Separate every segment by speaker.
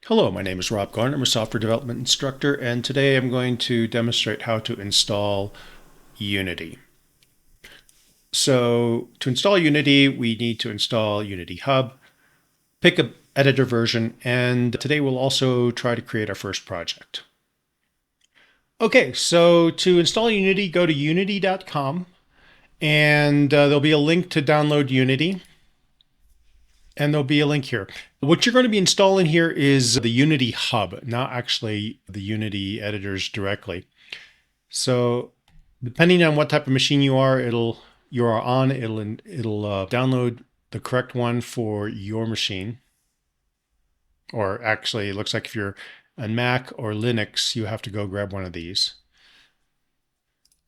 Speaker 1: Hello, my name is Rob Garner. I'm a software development instructor, and today I'm going to demonstrate how to install Unity. So to install Unity, we need to install Unity Hub, pick an editor version, and today we'll also try to create our first project. Okay, so to install Unity, go to unity.com, and there'll be a link to download Unity. And there'll be a link here. What you're going to be installing here is the Unity Hub, not actually the Unity editors directly. So depending on what type of machine you are on, it'll download the correct one for your machine. Or actually, it looks like if you're on Mac or Linux, you have to go grab one of these.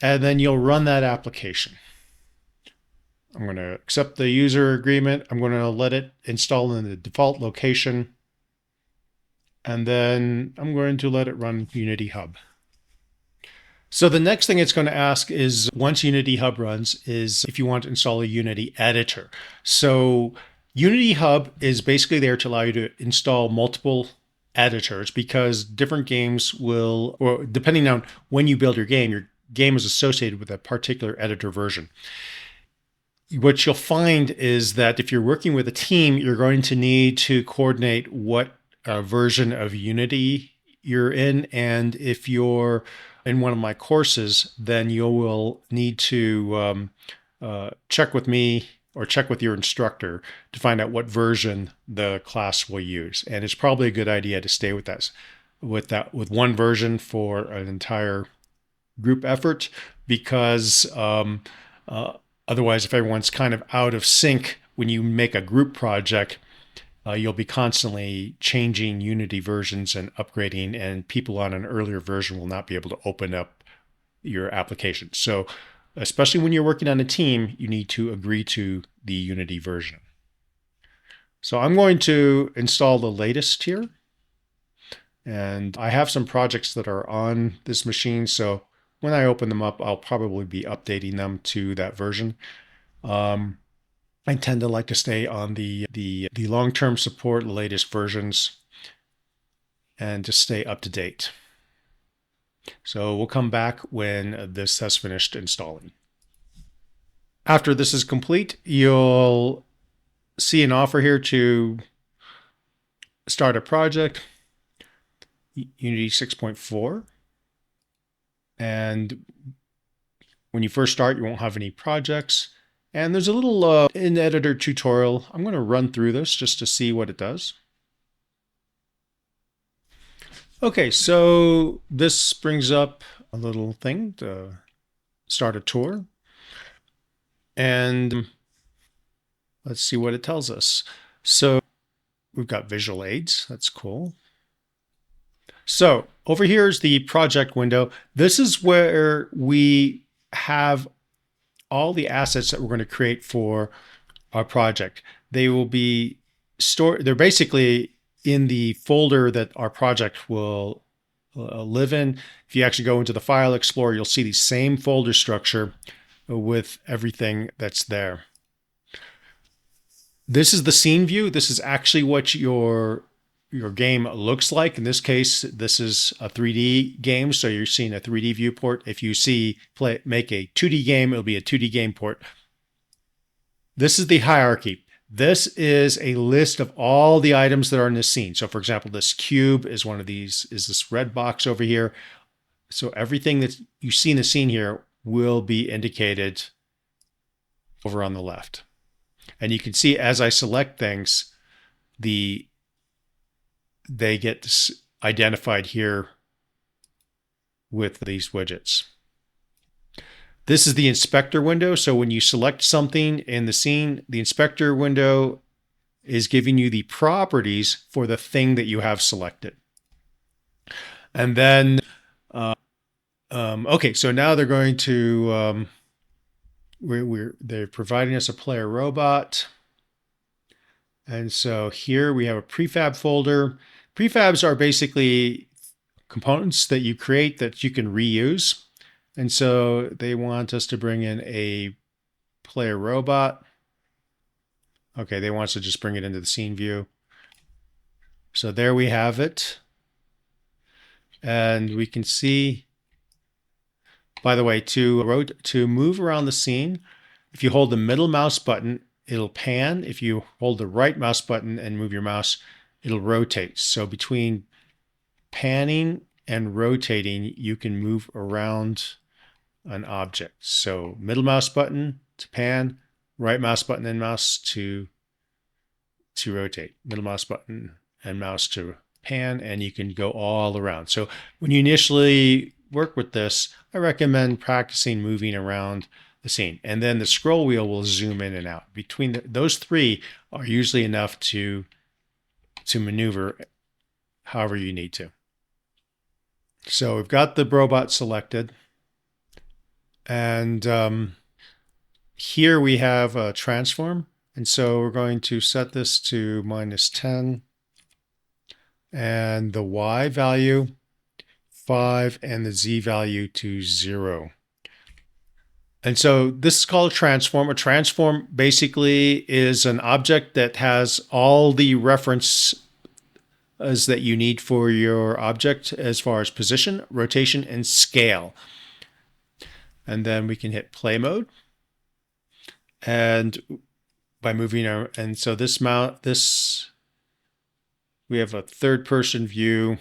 Speaker 1: And then you'll run that application. I'm going to accept the user agreement. I'm going to let it install in the default location. And then I'm going to let it run Unity Hub. So the next thing it's going to ask is, once Unity Hub runs, is if you want to install a Unity editor. So Unity Hub is basically there to allow you to install multiple editors, because different games will, or depending on when you build your game is associated with a particular editor version. What you'll find is that if you're working with a team, you're going to need to coordinate what version of Unity you're in. And if you're in one of my courses, then you will need to check with me or check with your instructor to find out what version the class will use. And it's probably a good idea to stay with one version for an entire group effort, because otherwise, if everyone's kind of out of sync when you make a group project, you'll be constantly changing Unity versions and upgrading, and people on an earlier version will not be able to open up your application. So especially when you're working on a team, you need to agree to the Unity version. So I'm going to install the latest here. And I have some projects that are on this machine, so when I open them up, I'll probably be updating them to that version. I tend to like to stay on the long-term support, the latest versions, and just stay up to date. So we'll come back when this has finished installing. After this is complete, you'll see an offer here to start a project, Unity 6.4. And when you first start, you won't have any projects. And there's a little in-editor tutorial. I'm going to run through this just to see what it does. Okay, so this brings up a little thing to start a tour. And let's see what it tells us. So we've got visual aids. That's cool. So over here is the project window. This is where we have all the assets that we're going to create for our project. They will be stored. They're basically in the folder that our project will live in. If you actually go into the File Explorer, you'll see the same folder structure with everything that's there. This is the scene view. This is actually what your game looks like. In this case, this is a 3D game, so you're seeing a 3D viewport. If you make a 2D game, it'll be a 2D game port. This is the hierarchy. This is a list of all the items that are in this scene. So for example, this cube is one of these, is this red box over here. So everything that you see in the scene here will be indicated over on the left. And you can see as I select things, they get identified here with these widgets. This is the inspector window. So when you select something in the scene, the inspector window is giving you the properties for the thing that you have selected. And then, okay, so now they're going to, they're providing us a player robot. And so here we have a prefab folder. Prefabs are basically components that you create that you can reuse. And so they want us to bring in a player robot. Okay, they want us to just bring it into the scene view. So there we have it. And we can see, by the way, to move around the scene, if you hold the middle mouse button, it'll pan. If you hold the right mouse button and move your mouse, it'll rotate. So between panning and rotating, you can move around an object. So middle mouse button to pan, right mouse button and mouse to rotate, middle mouse button and mouse to pan, and you can go all around. So when you initially work with this, I recommend practicing moving around the scene. And then the scroll wheel will zoom in and out. Between those three are usually enough to maneuver however you need to. So we've got the robot selected. And here we have a transform. And so we're going to set this to -10 and the Y value 5 and the Z value to 0. And so this is called a transform. A transform basically is an object that has all the references that you need for your object as far as position, rotation, and scale. And then we can hit play mode. And by moving our, and so this we have a third person view,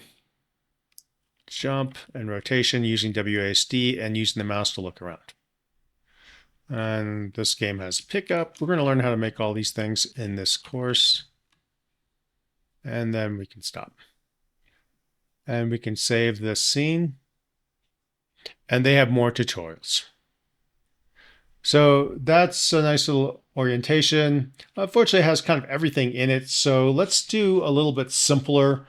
Speaker 1: jump and rotation using WASD and using the mouse to look around. And this game has pickup. We're going to learn how to make all these things in this course. And then we can stop. And we can save this scene. And they have more tutorials. So that's a nice little orientation. Unfortunately, it has kind of everything in it. So let's do a little bit simpler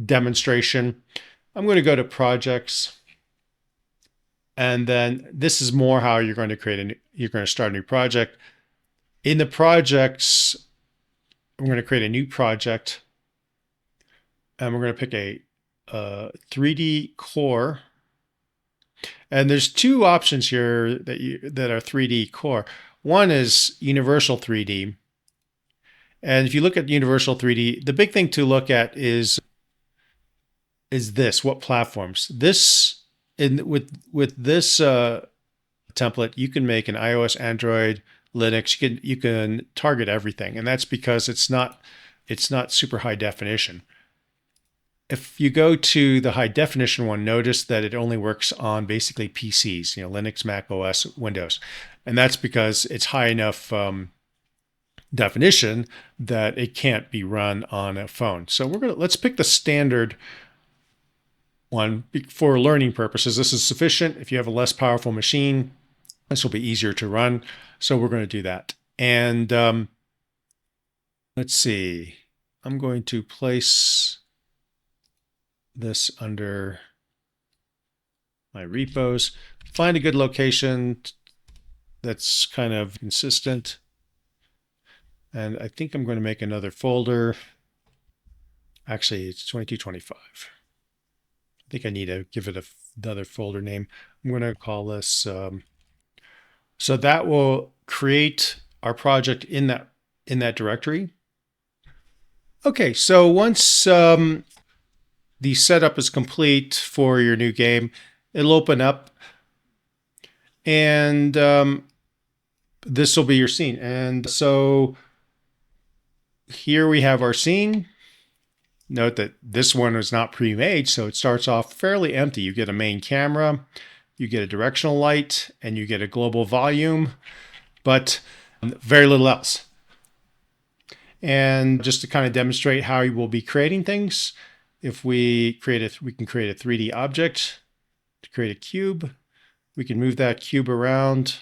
Speaker 1: demonstration. I'm going to go to projects. And then this is more how you're going to start a new project. In the projects, I'm going to create a new project. And we're going to pick a 3D core. And there's two options here that are 3D core. One is Universal 3D. And if you look at Universal 3D, the big thing to look at is this, what platforms. With this template, you can make an iOS, Android, Linux. You can target everything, and that's because it's not super high definition. If you go to the high definition one, notice that it only works on basically PCs, Linux, Mac OS, Windows, and that's because it's high enough definition that it can't be run on a phone. So let's pick the standard one for learning purposes. This is sufficient. If you have a less powerful machine, this will be easier to run. So we're going to do that. And let's see. I'm going to place this under my repos. Find a good location that's kind of consistent. And I think I'm going to make another folder. Actually, it's 2225. I think I need to give it another folder name. I'm going to call this, so that will create our project in that directory. Okay, so once the setup is complete for your new game, it'll open up, and this will be your scene. And so here we have our scene. Note that this one is not pre-made, so it starts off fairly empty. You get a main camera, you get a directional light, and you get a global volume, but very little else. And just to kind of demonstrate how you will be creating things, if we can create a 3D object to create a cube. We can move that cube around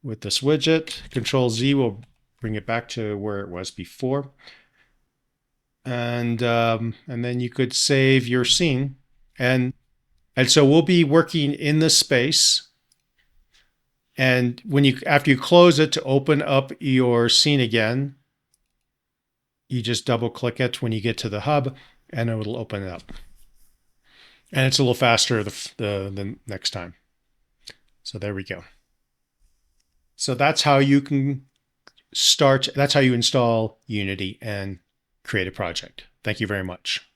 Speaker 1: with this widget. Control Z will bring it back to where it was before. And then you could save your scene. And so we'll be working in this space. And after you close it to open up your scene again, you just double click it when you get to the hub and it will open it up. And it's a little faster the next time. So there we go. So that's how you can that's how you install Unity and create a project. Thank you very much.